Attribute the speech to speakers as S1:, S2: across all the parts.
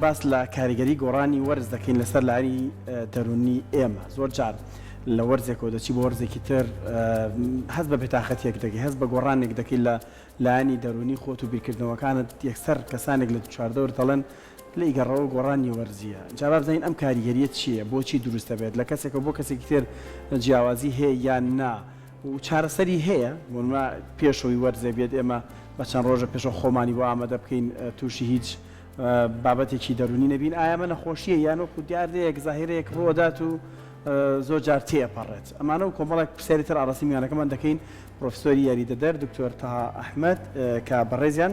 S1: باس لە کاریگەری گۆڕانی وەرز دەکەین لەسەر لاری دەرونی ئێمە زۆر جار لە وەرزێکەوە دەچی بۆ وەرزێکی تر هەست بە بێتاقەتێک دەکەی هەست بە گۆڕانێک دەکەی لە لایانی دەرونی خۆت و بیرکردنەوەکانت یەکسەر کەسانێک لە چواردەور دەڵێن لە ئیگەڕەوە گۆڕانی وەرزیە جا بزانین ئەم کاریگەریە چییە بۆچی دروستە بێت لە کەسێکە بۆ کەسێکی تر جیاوازی هەیە یان نا و چارەسەری هەیە پێشەوەی وەرزێ بێت ئێمە بە چەند ڕۆژە پێشە خۆمانی بۆ ئامادە بکەین تووشی هیچ بابەتێکی دەرونی نەبین ئایا ئەمە نەخۆشیە یان وەکو دیاردەیەک زاهیرەیەک ڕۆدات و زۆر جار تێپەڕێت ئەمانە و کۆمەڵێک پرسیارتر ئاڕاستی میوانەکەمان دەکەین پرۆفسۆری یاریدەدەر دکتۆر تاها ئەحمەد کە بەڕێزیان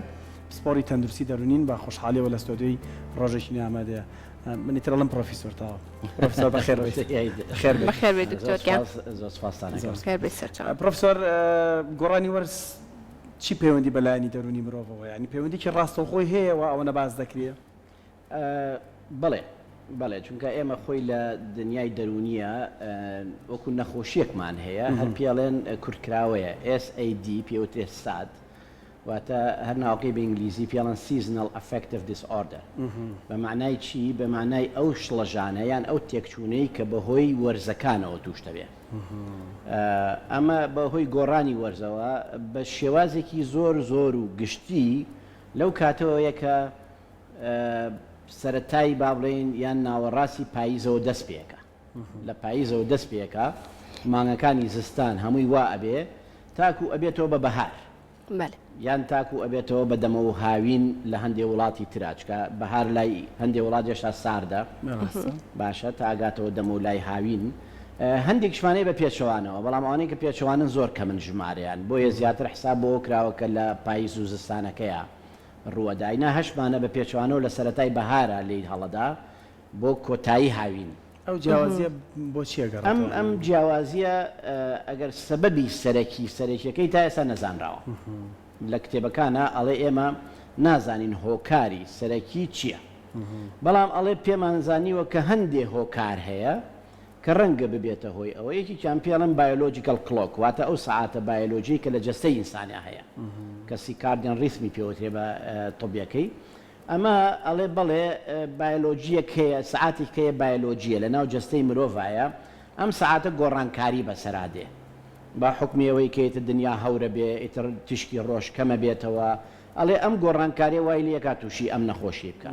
S1: سپۆری تەندروستی دەرونین بە خۆشحاڵیەوە لە ستۆدیۆی ڕۆژێکی ئامادەیە منیتر ئەڵم پرۆفیسۆر تاوە پرۆفسۆر بەخێر
S2: بێت دکتۆر
S1: پرۆفسۆر گۆڕانی وەرز چی پەیوەندی بەلایانی دەرونی مرۆڤەوە ینی پەیوەندیکی ڕاستەوخۆی هەیە و ئەوە نەباز دەکرێت
S3: بەڵێ چونکە ئێمە خۆی لە دنیای دەرونیە وەکو نەخۆشیەکمان هەیە هەر پیاڵێن کورتکراوەیە SAD پێوتێ ساد واتە هەر ناوەکەی بە ئینگلیزی پیاڵەن seasonal affective disorder بە معنای چی بە معنای ئەو شڵەژانە یان ئەو تێکچوونەی کە بەهۆی وەرزەکانەوە توش دەبێ ئەمە بەهۆی گۆڕانی وەرزەوە بە شێوازێکی زۆر و گشتی لەو کاتەوەیە کە سەرەتایی با بڵێن یان ناوەڕاستی پاییزەوە دەست پێەکە لە پاییزەوە دەست پێەکە مانگەکانی زستان هەمووی وا ئەبێ تاکو ئەبێتەوە بە بەهار یان تاکو ئەبێتەوە بە دەمە و هاوین لە هەندێک وڵاتی تراچکە بەهار لای هەندێک وڵات ێشتا ساردە باشە تا ئاگاتەوە دەمە و لای هاوین هەندێک شوانەی بە پێچەوانەوە بەڵام ئەوانەی کە پێچەوانن زۆر کە من ژمارەیان بۆیە زیاتر حساب بۆ کراوەکە لە پاییز و زستانەکەیە ڕووەداینا هەشمانە بە پێچوانەوە لە سەرەتای بەهارە لی هەڵەدا بۆ کۆتایی هاوین
S1: ئەو جیاوازیە بۆ چیەگەڕ
S3: ئەم جیاوازیە ئەگەر سەبەبی سەرەکیەکەی تا ئێستا نەزانراوە لە کتێبەکانە ئەڵێ ئێمە نازانین هۆکاری سەرەکی چییە بەڵام ئەڵێ پێمانزانیوە کە هەندێ هۆکار هەیە کە ڕەنگە ببێتە هۆی ئەوە یەکی چیان پێڵم بایۆلۆجیکەل کلۆک واتە ئەو سعاتە بایۆلۆجی کە لە جەستەی ئینسانیا هەیە کە سیکاردیان ڕیسمی پێوترێ بە تۆبیەکەی ئەمە ئەڵێ بەڵێ بایۆلۆجیەک هەیە سعاتێک هەیە بایۆلۆجیە لە ناو جەستەی مرۆڤایە ئەم سعاتە گۆڕانکاری بەسەرادێ با حکمیەوەی کەیتە دنیا هەورە بێ ئیتر تشکی ڕۆژ کەمە بێتەوە ئەڵێ ئەم گۆڕانکاری وای لەکە تووشی ئەم نەخۆشی بکە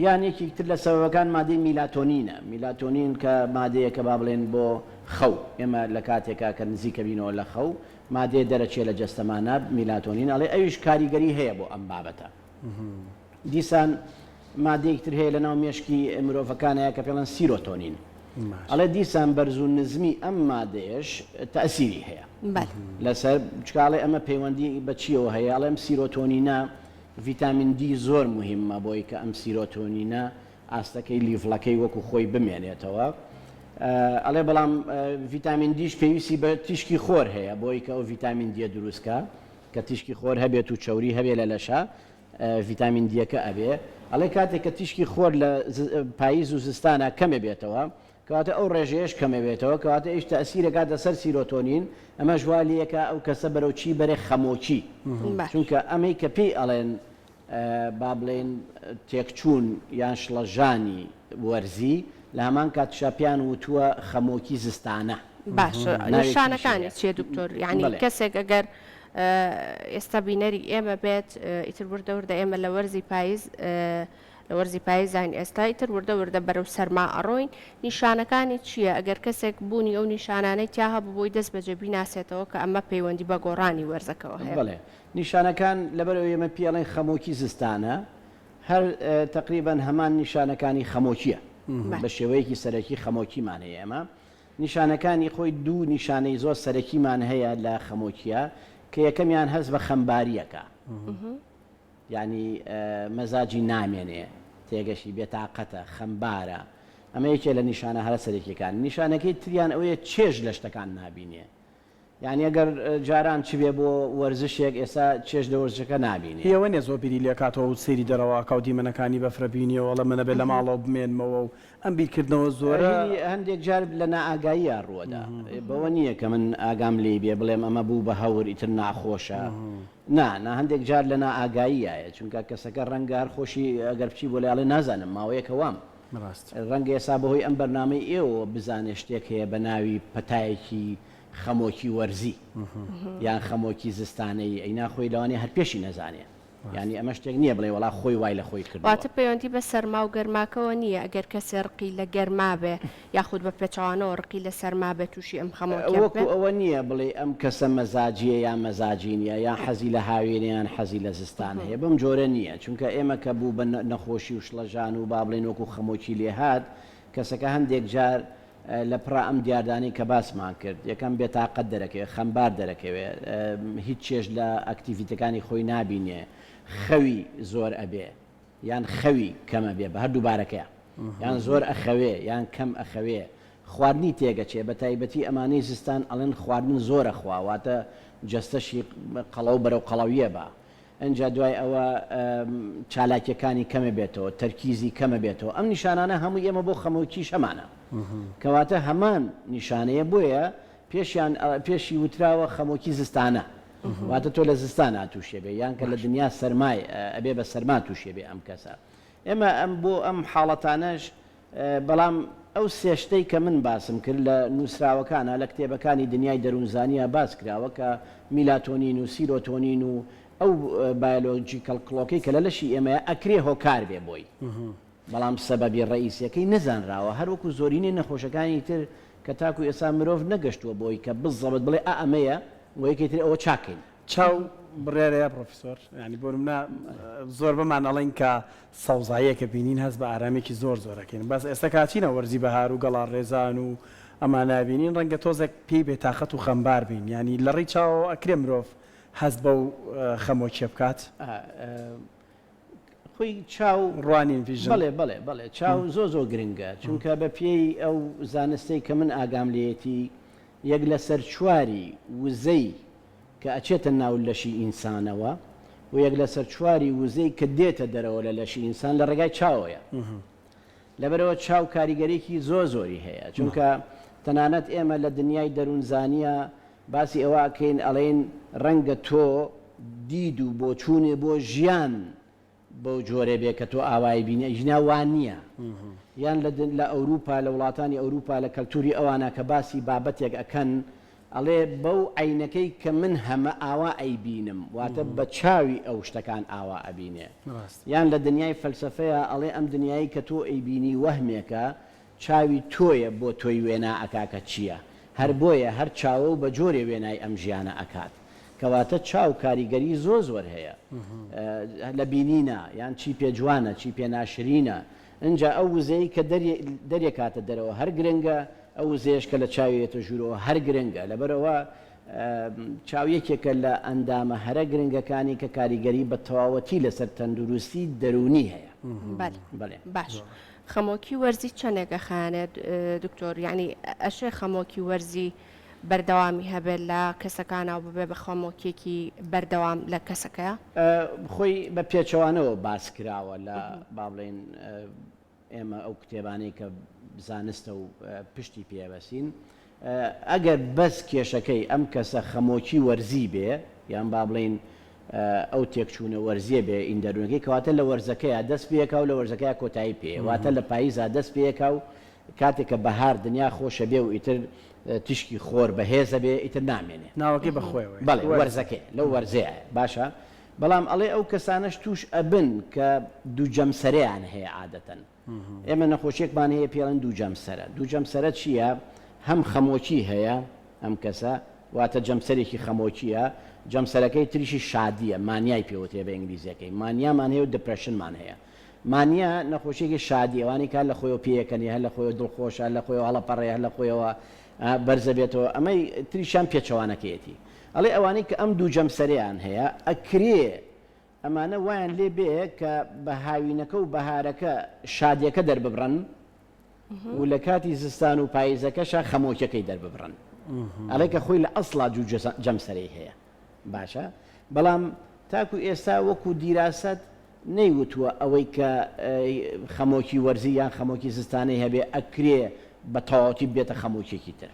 S3: یان یەکێکتر لە سەبەبەکان مادەی میلاتۆنینە میلاتۆنین کە مادەیە کە با بڵێن بۆ خەو ئێمە لە کاتێکا کە نزیکە بینەوە لە خەو مادەیە دەرەچێ لە جەستەمانە میلاتۆنین ئەڵێ ئەویش کاریگەری هەیە بۆ ئەم بابەتە دیسان مادەیەکتر هەیە لە ناو مێشکی مرۆڤەکانەیە کە پێڵەن سیرۆتۆنین ئەڵێ دیسان بەرز و نزمی ئەم مادەیەش تەئسیری هەیە لەسەر چکاڵێ ئەمە پەیوەندی بە چیەوە هەیە ئەڵێم سیرۆتۆنینە ڤیتامین دی زۆر مهمە بۆی کە ئەم سیرۆتۆنینە ئاستەکەی لیڤڵەکەی وەکو خۆی بمێنێتەوە ئەڵێ بەڵام ڤیتامین دیش پێویستی بە تیشکی خۆر هەیە بۆی کە ئەو ڤیتامین دیە دروستکە کە تیشکی خۆر هەبێت و چەوری هەبێ لە لەشە ڤیتامین دیەکە ئەبێ ئەڵێ کاتێک کە تیشکی خۆر لە پاییز و زستانە کەمە بێتەوە کەواتە ئەو ڕێژەیەش کەمە بێتەوە کەواتە ئیش تەئسیرەکە دەسەر سیرۆتۆنین ئەمە ژوالیەکە ئەو کەسە بەرەو چی بەرێ خەمۆچی چونکە ئەمەی کە پێی ئەڵێن با بڵێن تێکچوون یان شڵەژانی وەرزی لە هەمان کات شاپیان وتووە خەمۆکی زستانە
S2: باشە نیشانەکانی چیە دکتۆر یعنی کەسێک ئەگەر ئێستا بینەری ئێمە بێت ئیتر وردەوردە ئێمە لە وەرزی پاییز لە وەرزی پاییزانی ئێستا ئیتر وردەوردە بەرەو سەرما ئەڕۆین نیشانەکانی چییە ئەگەر کەسێک بوونی ئەو نیشانانەی تیا هەبوو بۆی دەست بەجێ بیناسێتەوە کە ئەمە پەیوەندی بە گۆڕانی وەرزەکەەوە هەیە
S3: بڵێ نیشانەکان لەبەرەوە ئێمە پیاڵێن خەمۆکی زستانە هەر تقریبان هەمان نیشانەکانی خەمۆکیە بە شێوەیەکی سەرەکی خەمۆکیمان هەیە ئێمە نیشانەکانی خۆی دوو نیشانەی زۆر سەرەکیمان هەیە لە خەمۆکیە کە یەکەمیان هەست بە خەمباریەکە یعنی مەزاجی نامێنێ تێگەشی بێتاقەتە خەمبارە ئەمە یەکێ لە نیشانە هەرە سەرەکیەکان نیشانەکەی تریان ئەوەیە چێژ لە شتەکان نابینێ یعنی ئەگەر جاران چ بێ بۆ وەرزشێک ئێستا چێژ لە وەرزشەکە نابینێ
S1: هێوە نێ زۆر بیری لێکاتەوە و سەیری دەرەوە کاوتی منەکانی بەفرەبینیەوە وەڵە منە بێت لە ماڵەوە بمێنمەوە و ئەم بیرکردنەوە زۆرە
S3: هەندێک جار لە نائاگاییە ڕووەدا بەوە نییە کە من ئاگام لێ بێ بڵێم ئەمە بوو بە هەور ئیتر ناخۆشە نا هەندێک جار لەنا ئاگاییایە چونکە کەسەکە ڕەنگە هەر خۆشی ئەگەر بچی بۆ لەڵێ نازانم ماوەیەکە وام ڕەنگە ئێستا بەهۆی ئەم بەرنامەی ئێوە بزانێ شتێک هەیە بە ناوی پەتایەکی خەمۆکی وەرزی یان خەمۆکی زستانەی ئەی ناخۆی لەوانێ هەر پێشی نەزانێ ینی ئەمە شتێک نییە بڵێ وڵا خۆی وای لە خۆی کرد
S2: واتە پەیوەندی بە سەرما و گەرماکەوە نییە ئەگەر کەسێ ڕقی لە گەرما بێ یاخود بە پێچوانەوە ڕقی لە سەرما بێ تووشی ئەم خەمۆکی
S3: وەکو ئەوە نییە بڵێ ئەم کەسە مەزاجیە یان مەزاجی نیە یان حەزی لە هاوێنیان حەزی لە زستان هەیە بەم جۆرە نییە چونکە ئێمە کە بوو بە نەخۆشی و شڵەژان و با بڵێن وەکو خەمۆکی لێهات کەسەکە هەندێک جار لە پڕا ئەم دیاردانی کە باسمان کرد یەکەم بێتاقەت دەرەکەوێت خەمبار دەرەکەوێت هیچ چێژ لە ئەکتیڤیتەکانی خۆی نابینێ خەوی زۆر ئەبێ یان خەوی کەمە بێ بە هەردوو بارەکەیە یان زۆر ئەخەوێ یان کەم ئەخەوێ خواردنی تێگەچێ بە تایبەتی ئەمانەی زستان ئەڵێن خواردن زۆرە خواواتە جەستەشی قەڵەو بەرەو قەڵەویە بە ئەجا دوای ئەوە چالاکیەکانی کەمە بێتەوە تەرکیزی کەمە بێتەوە ئەم نیشانانە هەموو ئێمە بۆ خەمۆکی شەمانە کەواتە هەمان نیشانەیە بۆیە پێشی وتراوە خەمۆکی زستانە واتە تۆ لە زستان تووشێ بێ یان کە لە دنیا سەرمای ئەبێ بە سەرما تووشێ بێ ئەم کەسە ئێمە ئەم بۆ ئەم حاڵەتانەش بەڵام ئەو سێشتەی کە من باسم کرد لە نووسراوەکانە لە کتێبەکانی دنیای دەروونزانیە باس کراوە کە میلاتۆنین و سیرۆتۆنین و ئەو بایۆلۆجیکەڵ کڵۆکەی کە لە لەشی ئێمەیە ئەکرێ هۆکار بێ بۆی بەڵام سەبەبی ڕئیسیەکەی نەزانراوە هەروەکو زۆرینەی نەخۆشەکانی تر کە تاکو ئێستا مرۆڤ نەگەشتووە بۆی کە بزەبت بڵێ ئەمەیە وەیەکی تر ئەوە چاکەین
S1: چاو بڕێرەیە پرۆفیسۆر ینی بۆ منە زۆر بەمان ئەڵێن کە سەوزاییە کە بینین هەست بە ئارامێکی زۆر زۆرەکەین بەس ئێستا کاچینە وەرزی بەهار و گەڵا ڕێزان و ئەمان نبینین ڕەنگە تۆزێک پێی بێتاقەت و خەمبار بین ینی لە ڕێی چاوە ئەکرێ مرۆڤ هەست بە و خەمۆکیە بکات
S3: خۆی چاو
S1: ڕوانین ڤیژن
S3: بەڵێ چاو زۆ گرنگە چونکە بە پێی ئەو زانستەی کە من ئاگام لێتی یەک لە سەر چواری وزەی کە ئەچێتە ناو لەشی ئینسانەوە و یەک لە سەر چواری وزەی کە دێتە دەرەوە لە لەشی ئینسان لە ڕێگای چاوەیە لەبەرەوە چاو کاریگەرێکی زۆری هەیە چونکە تەنانەت ئێمە لە دنیای دەروونزانیە باسی ئەوە ئەکەین ئەڵێن ڕەنگە تۆ دید و بۆ چوونێ بۆ ژیان بۆ جۆرە بێ کە تۆ ئاوای بینە ژناوان نییە یان لە ئەوروپا لە وڵاتانی ئەوروپا لە کەلتوری ئەوانە کە باسی بابەتێک ئەکەن ئەڵێ بەو عینەکەی کە من هەمە ئاوا ئەیبینم واتە بە چاوی ئەو شتەکان ئاوا ئەبینێ یان لە دنیای فەلسفەیە ئەڵێ ئەم دنیایی کە تۆ ئەیبینی وەهمێکە چاوی تۆیە بۆ تۆی وێنا ئەکاکە چییە هەر بۆیە هەر چاوە و بە جۆرێ وێنای ئەم ژیانە ئەکات کەواتە چاو کاریگەری زۆر هەیە لە بینینە یان چی پێ جوانە چی پێ ناشرینە اینجا ئەو وزەی کە دەرێکاتە دەرەوە هەر گرنگە ئەو وزەیەش کە لە چاوێتە ژوورەوە هەر گرنگە لەبەرەوە چاویەکێکە لە ئەندامە هەرە گرنگەکانی کە کاریگەری بە تەواوەتی لەسەر تەندروستی دەرونی هەیە
S2: باش خەمۆکی وەرزی چەندێکە خانێت دکتۆر یعنی ئەشێ خەمۆکی وەرزی بەردەوامی هەبێت لە کەسەکانەوە ببێ بە خەمۆکیێکی بەردەوام لە کەسەکەیە
S3: خۆی بە پێچەوانەوە باس کراوە لە با بڵێن ئێمە ئەو کتێبانەی کە زانستە و پشتی پێوەسین ئەگەر بەس کێشەکەی ئەم کەسە خەمۆکی وەرزی بێ یان با بڵێن ئەو تێکچوونە وەرزیە بێ ئیندەرونەکەی کەواتە لە وەرزەکەیە دەست پێکە و لە وەرزەکەی کۆتایی پێ واتە لە پاییزا دەست پێکە و کاتێککە بەهار دنیا خۆشە بێ و ئیتر تشکی خۆر بەهێزە بێ ئیتر نامێنێ
S1: ناوەکەی بەخۆی
S3: بەڵێ وەرزەکەی لەو وەرزەیە باشە بەڵام ئەڵێ ئەو کەسانش توش ئەبن کە دوو جەمسەرەیان هەیە عادەتەن ئێمە نەخۆشیێکمان هەیە پێڵەن دوو جەمسەرە دوو جەمسەرە چییە هەم خەمۆکی هەیە ئەم کەسە واتە جەمسەرێکی خەمۆکیە جەمسەرەکەی تریشی شادیە مانیای پێوتێ بە ئینگلیزیەکەی مانیامان هەیە و دپرشنمان هەیە مانیا نەخۆشیێکی شادیەوانی کار لە خۆی پێەکەنی هەر لە خۆی دڵخۆشە لە خۆی هەڵەپەڕێ هەر لە خۆیەوە بەرزە بێتەوە ئەمەی تریشان پێچەوانەکەیەتی ئەڵێ ئەوانەی کە ئەم دوو جەمسەریان هەیە ئەکرێ ئەمانە وایان لێ بێ کە بە هاوینەکە و بەهارەکە شادیەکە دەرببڕن و لە کاتی زستان و پاییزەکەشە خەمۆکیەکەی دەرببڕن ئەڵێ کە خۆی لە ئەسڵا دوو جەمسەری هەیە باشە بەڵام تاکو ئێستا وەکو دیراست نەیوتووە ئەوەی کە خەمۆکی وەرزی یان خەمۆکی زستانەی هەبێ ئەکرێ بە تەواوەتی بێتە خەمۆکیێکی تر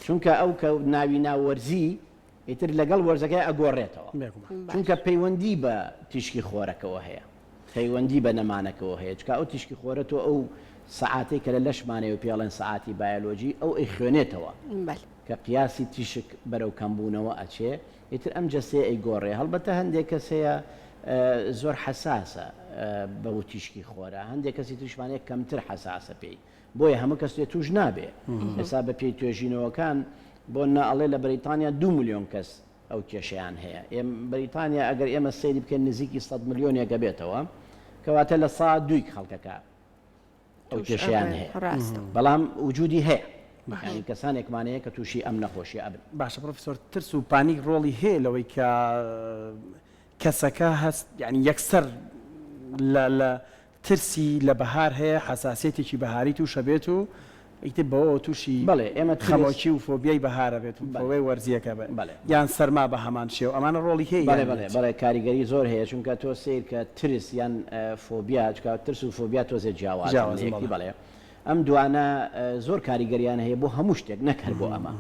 S3: چونکە ئەو کە ناوی ناوەرزی ئیتر لەگەڵ وەرزەکەی ئەگۆڕێتەوە چونکە پەیوەندی بە تیشکی خۆرەکەەوە هەیە پەیوەندی بە نەمانەکەەوە هەیە چکە ئەو تیشکی خۆرەتەوە ئەو سعاتەی کە لە لەشمانەوە پێڵێن سعاتی بایۆلۆژی ئەو ئەی خوێنێتەوە کە پیاسی تیشک بەرەو کەمبوونەوە ئەچێ ئیتر ئەم جەستێ ئەی گۆڕێ هەڵبەتە هەندێک کەس هەیە زۆر حساسە بەو تیشکی خۆرە هەندێک کەسی تریشمانەیە کەمتر حساسە پێی بۆیە هەموو کەس لێ توش نابێ ئێستا بە پێی توێژینەوەکان بۆ نەئەڵێ لە بەریتانیا 2 ملیۆن کەس ئەو کێشەیان هەیە بەریتانیا ئەگەر ئێمە سەیری بکەین نزیکی 100 ملیۆنێکە بێتەوە کەواتە لە سا 2 خەڵکەکە ئەو کێشیان هەیە بەڵام وجودی هەیە کەسانێکمانەیە کە تووشی ئەم نەخۆشی ئەبن
S1: باشە پرۆفسۆر ترس و پانیک ڕۆڵی هەیە لەوەی کە کەسەکە هەست یعنی یەکسەر لە ترسی لە بەهار هەیە حساسیەتێکی بەهاری تووشە بێت و ئیتر بەوە تووشی
S3: ئێمە
S1: خەمۆکی و فۆبیای بەهارە بێت و بەوەی وەرزیەکە بێت یان سەرما بە هەمان شێو ئەمانە ڕۆڵی هەیە
S3: بەڵێ کاریگەری زۆر هەیە چونکە تۆ سیر کە ترس یان فۆبیا ترس و فۆبیا تۆزێ جیاوازی بڵێ ئەم دوانە زۆر کاریگەریان هەیە بۆ هەموو شتێک نەکرد بۆ ئەمە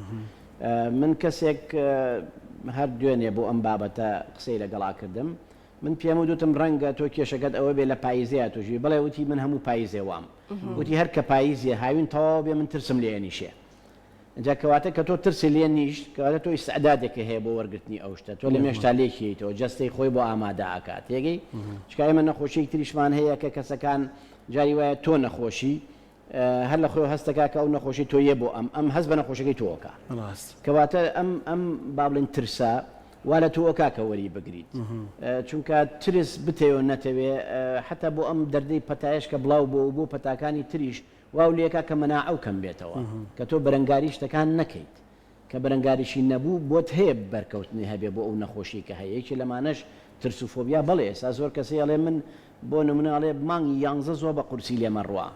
S3: من کەسێک هەر دوێنێ بۆ ئەم بابەتە قسەی لەگەڵا کردم من پێم وتم ڕەنگە تۆ کێشەکەت ئەوە بێ لە پاییزەیە توژی بڵێ وتی من هەموو پاییزێ وام وتی هەر کە پاییزیە هاوین تەواو بێ من ترسم لێ نیشێ اینجا کەواتە کە تۆ ترسی لێ نیشت کەواتە تۆ ئیسعدادێکە هەیە بۆ وەرگرتنی ئەو شتە تۆ لە مێشتا لێکیتەوە جەستەی خۆی بۆ ئامادە ئاکات تێگەی چکە ئێمە نەخۆشیی تریشمان هەیە کە کەسەکان جاری وایە تۆ نەخۆشی هەر لە خۆی هەستەکە کە ئەو نەخۆشی تۆیە بۆ ئەم هەست بە نەخۆشەکەی تۆکە کەواتە ئەم با بڵێن ترسە وا لە تۆکا کە وەری بگریت چونکە ترس بتەوە نەتەوێ حتا بۆ ئەم دەردەی پەتایش کە بڵاو بۆ پەتاکانی تریش واو لێکا کە مەناعەو کەم بێتەوە کە تۆ بەرەنگاری شتەکان نەکەیت کە بەرەنگاریشی نەبوو بۆت هەیە بەرکەوتنی هەبێ بۆ ئەو نەخۆشی کە هەیە یەکی لەمانەش ترس و فۆبیا بڵێ ئێستا زۆر کەسی ئەڵێ من بۆ نمونەڵێ مانگی 11 زۆر بە قورسی لێمە ڕوا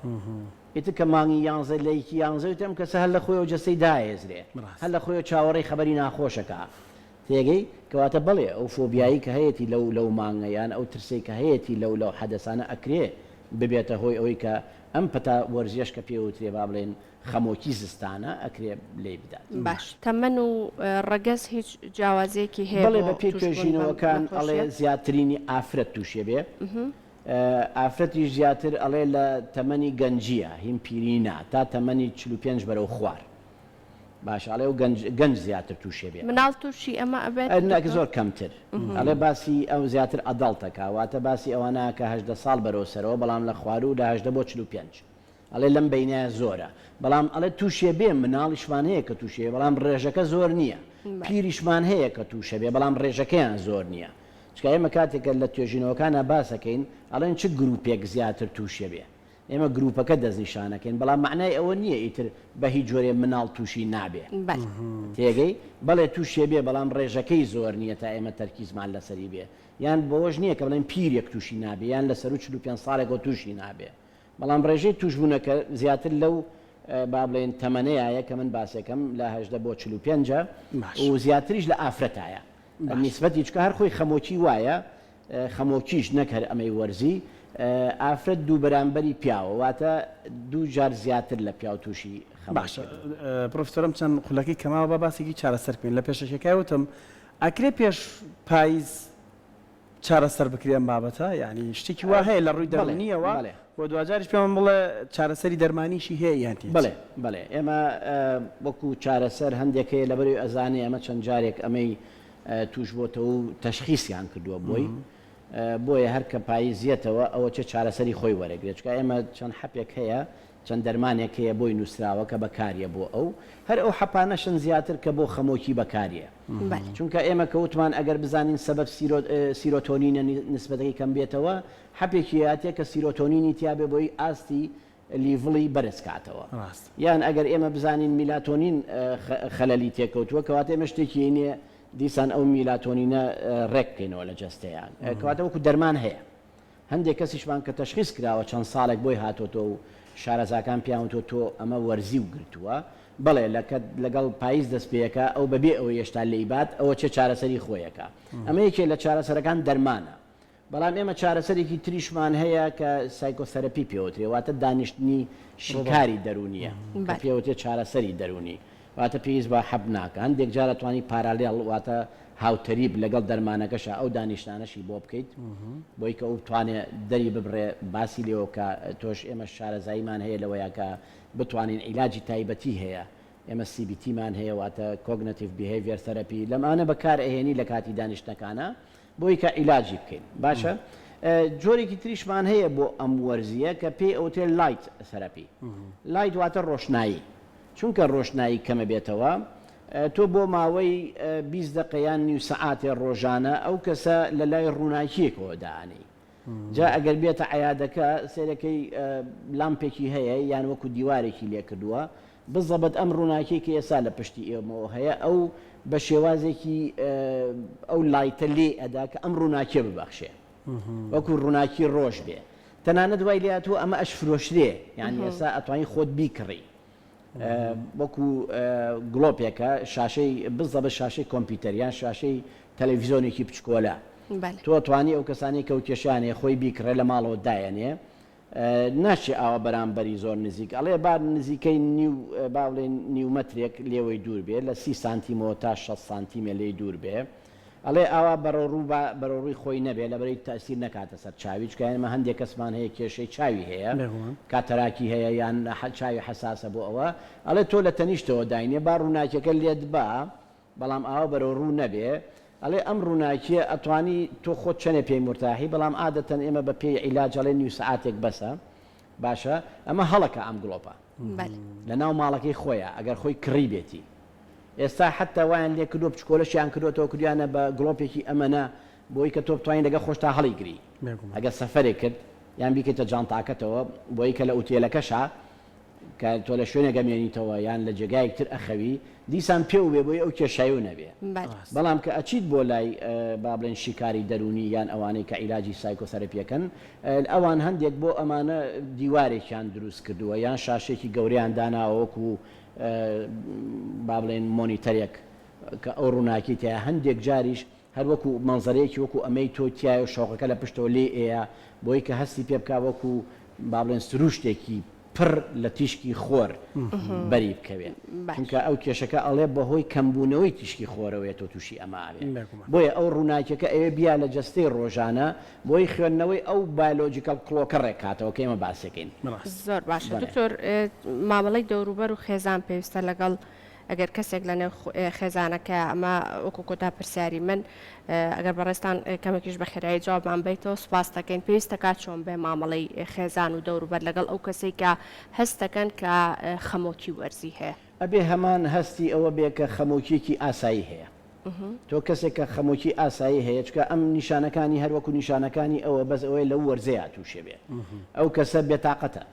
S3: ئیتر کە مانگی 11 لەیکی 11 تەم کەسە هەر لە خۆی و جەستەی داهێزرێ هەر لە خۆی چاوەڕێی خەبەری ناخۆشەکە تێگەی کەواتە بڵێ ئەو فۆبیایی کە هەیەی لەو مانگەیان ئەو ترسی کە هەیەی لەو حەدەسانە ئەکرێ ببێتە هۆی ئەوەی کە ئەم پەتا وەرزیەش کە پێوترێ با بڵێن خەمۆکی زستانە ئەکرێ لێ بدات باش
S2: تەمەن و ڕەگەز هیچ جیاوازێکی هەیە
S3: بڵێ بە پێی توێژینەوەکان ئەڵێ زیاترینی ئافرەت تووشێ بێ ئافرەتیش زیاتر ئەڵێ لە تەمەنی گەنجیە هیم پیرینە تا تەمەنی 45 بەرەو خوار باش ئەڵێ و گەنج زیاتر تووشێ بێ
S2: مناڵ تووشی ئەمە ئەبێت
S3: ناکە زۆر کەمتر ئەڵێ باسی ئەو زیاتر ئەدەڵتەکە واتە باسی ئەوەنە کە 18 ساڵ بەرەو سەرەوە بەڵام لە خوار و لە 18 بۆ 45 ئەڵێ لەم بینایە زۆرە بەڵام ئەڵێ تووشێ بێ مناڵیشمان هەیە کە تووشێ بەڵام ڕێژەکە زۆر نییە پیریشمان هەیە کە تووشە بێ بەڵام ڕێژەکەیان زۆر نییە چکە ئێمە کاتێکە لە توێژینەوەکانە باسەکەین ئەڵێن چ گروپێک زیاتر تووشێ بێ ئێمە گروپەکە دەستنیشانەکەین بەڵام معنای ئەوە نییە ئیتر بە هیچ جۆرێ مناڵ تووشی نابێ تێگەی بەڵێ تووشێ بێ بەڵام ڕێژەکەی زۆر نییە تا ئێمە تەرکیزمان لەسەری بێ یان بەوەش نییە کە بڵێن پیرێک تووشی نابێ یان لە سەر 45 ساڵێکەوە تووشی نابێ بەڵام ڕێژەی توشبوونەکە زیاتر لەو با بڵێن تەمەنەیە کە من باسێکم لە 18 بۆ 45 و زیاتریش لە ئافرەتایە نیسبەتی چکە هەر خۆی خەمۆکی وایە خەمۆکیش نەکەر ئەمەی وەرزی ئافرەت دوو بەرامبەری پیاوە واتە دوو جار زیاتر لە پیاو تووشی
S1: باشە پرۆفسۆرم چەند خولەکەی کەماوە بە باسێکی چارەسەر بکەین لە پێشەکەی وتم ئەکرێ پێش پاییز چارەسەر بکرێن بابەتە یعنی شتێکی وا هەیە لە ڕووی دەرونیەوە بۆ دوجارش پێم بڵێ چارەسەری دەرمانیشی هەیە یانتی
S3: بڵێ ئێمە وەکو چارەسەر هەندێکەیە لەبەروی ئەزانێ ئەمە چەند جارێک ئەمەی توش بۆتەوە و تەشخیصیان کردووە بۆیە هەر کە پاییزیەتەوە ئەوە چه چارەسەری خۆی وەرەگرێت چکە ئێمە چەند حەپێک هەیە چەند دەرمانێک هەیە بۆی نووسراوە کە بەکاریە بۆ ئەو هەر ئەو حەپانەشن زیاتر کە بۆ خەمۆکی بەکاریە چونکە ئێمە کەوتمان ئەگەر بزانین سەبەب سیرۆتۆنینە نسبەتەکەی کەم بێتەوە حەپێکی هاتێ کە سیرۆتۆنینی تیابێ بۆی ئاستی لیڤڵی بەرزکاتەوە یان ئەگەر ئێمە بزانین میلاتۆنین خەلەلی تێکەوتووە کەواتە ئێمە شتێکی نییە دیسان ئەو میلاتۆنینە ڕێککەینەوە لە جەستەیان کەواتە وەکو دەرمان هەیە هەندێک کەسیشمان کە تەشخیص کراوە چەند ساڵێک بۆی هاتۆتۆ و شارەزاکان پیاوتۆ تۆ ئەمە وەرزی و گرتووە بڵێ لەگەڵ پاییز دەست پێەکە ئەو بەبێ ئەوە هێشتا لەیبات ئەوە چه چارەسەری خۆیەکە ئەمە یەکێ لە چارەسەرەکان دەرمانە بەڵام ئێمە چارەسەرێکی تریشمان هەیە کە سایکۆثەرەپی پێوترێ واتە دانیشتنی شکاری دەرونیە کە پێوتێ چارەسەری دەرونی واتە پێویست بە حەب ناکە هەندێک جارە توانی پارالێڵ واتە هاوتەریب لەگەڵ دەرمانەکەشە ئەو دانیشتانەشی بۆ بکەیت بۆی کە ئەو بتوانێت دەری ببڕێ باسی لێەوە کە تۆش ئێمە شارەزاییمان هەیە لەوەیە کە بتوانین عیلاجی تایبەتی هەیە ئێمە CBTمان هەیە واتە Cognitive Behavior Therapy لەمانە بەکار ئەهێنی لە کاتی دانیشتەکانە بۆی کە عیلاجی بکەین باشە جۆرێکی تریشمان هەیە بۆ ئەم وەرزیە کە پێی ئەوتێ لایت سەرەپی لایت واتە ڕۆشنایی چونکە ڕۆشنایی کەمە بێتەوە تۆ بۆ ماوەی 20 دقەیان نیو سەعاتێ ڕۆژانە ئەو کەسە لە لای ڕووناکیەکەوە داانەی جا ئەگەر بێتە عیادەکە سێرەکەی لامپێکی هەیە یان وەکو دیوارێکی لێ کردووە بزەبەت ئەم ڕووناکی کە ئێستا لە پشتی ئێمەوە هەیە ئەو بە شێوازێکی ئەو لایتە لێ ئەدا کە ئەم ڕووناکیە ببەخشێ وەکو ڕووناکی ڕۆژ بێ تەنانە دوای لاتوە ئەمە ئەش فرۆشرێ یعنی ئێستا ئەتوانی خۆت بیکڕی وەکو گڵۆپێکە شاشەی بزە بە شاشەی کۆمپیوتەریان شاشەی تەلەڤیزۆنێکی بچکۆلە تۆ توانی ئەو کەسانی کەوتێشانێ خۆی بیکڕێ لە ماڵەوە دایەنێ ناچێ ئەوە بەرامبەری زۆر نزیک ئەڵێ با نزیکەی باڵێن نیومەترێک لێوەی دوور بێ لە 30 سانتیمەوە تا 6 سانتیمە لێی دوور بێ ئەڵێ ئاوا بەڕۆڕووی خۆی نەبێ لەبەرەی تاسیر نەکاتە سەر چاوی چکایمە هەندێک کەسمان هەیە کێشەی چاوی هەیە کاتەراکی هەیە یان چاوی حساسە بۆ ئەوە ئەڵێ تۆ لە تەنیشتەوە داینێ با ڕووناکیەکە لێت با بەڵام ئاوا بەرەڕوو نەبێ ئەڵێ ئەم ڕووناکیە ئەتوانی تۆ خۆت چەنێ پێی مرتاحی بەڵام عادەتەن ئێمە بە پێی عیلاجەڵێ نیو سەعاتێک بەسە باشە ئەمە هەڵەکە ئەم گڵۆپە لە ناو ماڵەکەی خۆیە ئەگەر خۆی کڕی بێتی ئێستا حتا وایان لێ کردو بچکۆلەشیان کردوەوە کردیانە بە گڵۆپێکی ئەمەە بۆی کە تۆ بتوانین لەگە خۆشتا هەڵی گری ئەگەر سەفەرێک کرد یان بیکەیتە جانتاکەتەوە بۆی کە لە ئوتێلەکەشە کە تۆ لە شوێنێگە مێنیتەوە یان لە جێگایەکتر ئەخەوی دیسان پێ و بێ بۆی ئەو کێشایی نەبێ بەڵام کە ئەچیت بۆ لای با بڵێن شیکاری دەرونی یان ئەوانەی کە عیلاجی سایکۆسەرەپیەکەن ئەوان هەندێک بۆ ئەمانە دیوارێکیان دروست کردووە یان شاشێکی گەوریان داناوەکو با بڵێن مۆنیتەرێک کە ئەو ڕووناکی تایە هەندێک جاریش هەر وەکو مەنزەرەیەکی وەکو ئەمەی تۆ تایە و شۆقەکە لە پشتەوە لێ ئەیە بۆی کە هەستی پێ بک وەکو با بڵێن سروشتێکی پڕ لە تیشکی خۆر بەری بکەوێن چونکە ئەو کێشەکە ئەڵێ بەهۆی کەمبوونەوەی تیشکی خۆرەوەی تۆ تووشی ئەماوێ بۆیە ئەو ڕووناکیەکە ئەوێ بیا لە جەستەی ڕۆژانە بۆی خوێندنەوەی ئەو بایۆلۆجیکەڵ کڵۆکە ڕێکاتەوە کە ئێمە باسەکەین
S2: زۆر باشە دکتۆر مامەڵەی دەوروبەر و خێزان پێویستە لەگەڵ ئەگەر کەسێک لە نێو خێزانەکە ئەمە وەکو کۆتا پرسیاری من ئەگەر بەڕێستان کەمێکیش بە خێرایی جوابمان بیتەوە سوپاس دەکەین پێویستە کات چۆن بێ مامەڵەی خێزان و دەوروبەر لەگەڵ ئەو کەسێک کە هەست دەکەن کە خەمۆکی وەرزی هەیە
S3: ئەبێ هەمان هەستی ئەوە بێ کە خەمۆکیێکی ئاسایی هەیە تۆ کەسێک کە خەمۆکی ئاسایی هەیە چکە ئەم نیشانەکانی هەروەکو نیشانەکانی ئەوە بەس ئەوەی لەو وەرزەیە تووشێ بێ ئەو کەسە بێتاقەتە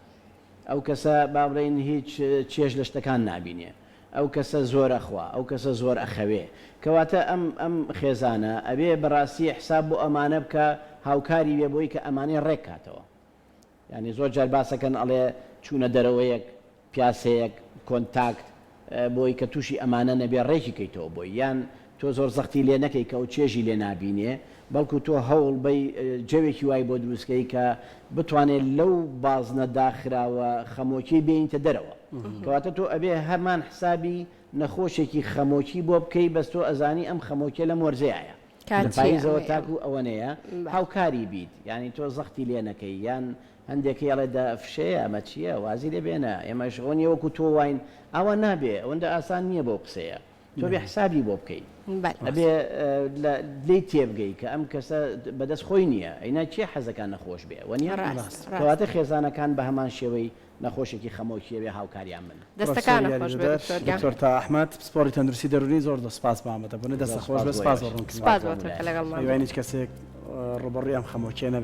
S3: ئەو کەسە با بڵێن هیچ چێژ لە شتەکان نابینێ ئەو کەسە زۆر ئەخوا ئەو کەسە زۆر ئەخەوێ کەواتە ئەم خێزانە ئەبێ بەڕاستی حساب بۆ ئەمانە بکە هاوکاری وێ بۆی کە ئەمانەی ڕێکاتەوە یعنی زۆر جار باسەکەن ئەڵێ چوونە دەرەوەیەک پیاسەیەک کۆنتاکت بۆی کە تووشی ئەمانە نەبێ ڕێکی کەیتەوە بۆی یان تۆ زۆر زەختی لێ نەکەی کە ئەو چێژی لێ نابینێ بەڵکو تۆ هەوڵ بەی جەوێکی وای بۆ دروستکەی کە بتوانێت لەو بازنە داخراوە خەمۆکی بێنیتە دەرەوە کەواتە تۆ ئەبێ هەمان حسابی نەخۆشێکی خەمۆکی بۆ بکەی بەس تۆ ئەزانی ئەم خەمۆکیە لە مۆرزەیە پاییزەوە تاکو ئەوەنەیە هاوکاری بیت ینی تۆ زەختی لێ نەکەی یان هەندێکی ئەڵێ دەفشەیە ئەمە چییە وازی لێ بێنە ئێمەش ئەوەنی وەکو تۆ واین ئەوە نابێ ئەوەندە ئاسان نییە بۆ قسەیە تۆ بێ حسابی بۆ بکەیت ئەبێ لی تێبگەی کە ئەم کەسە بەدەست خۆی نییە ئەینا چێ حەزەکان نەخۆش بێ وەنیە کەواتە خێزانەکان بە هەمان شێوەی نەخۆشێکی خەمۆکیە بێ هاوکاریان من
S1: دکتۆر تا ئەحمەد سپۆری تەندروستی دەرونی زۆر دەسپاس بامەتە بۆنە دەستە خۆش بە سپاس ڕوون هیچ کەسێک ڕوبەڕی ئەم خەمۆکیە نەبێت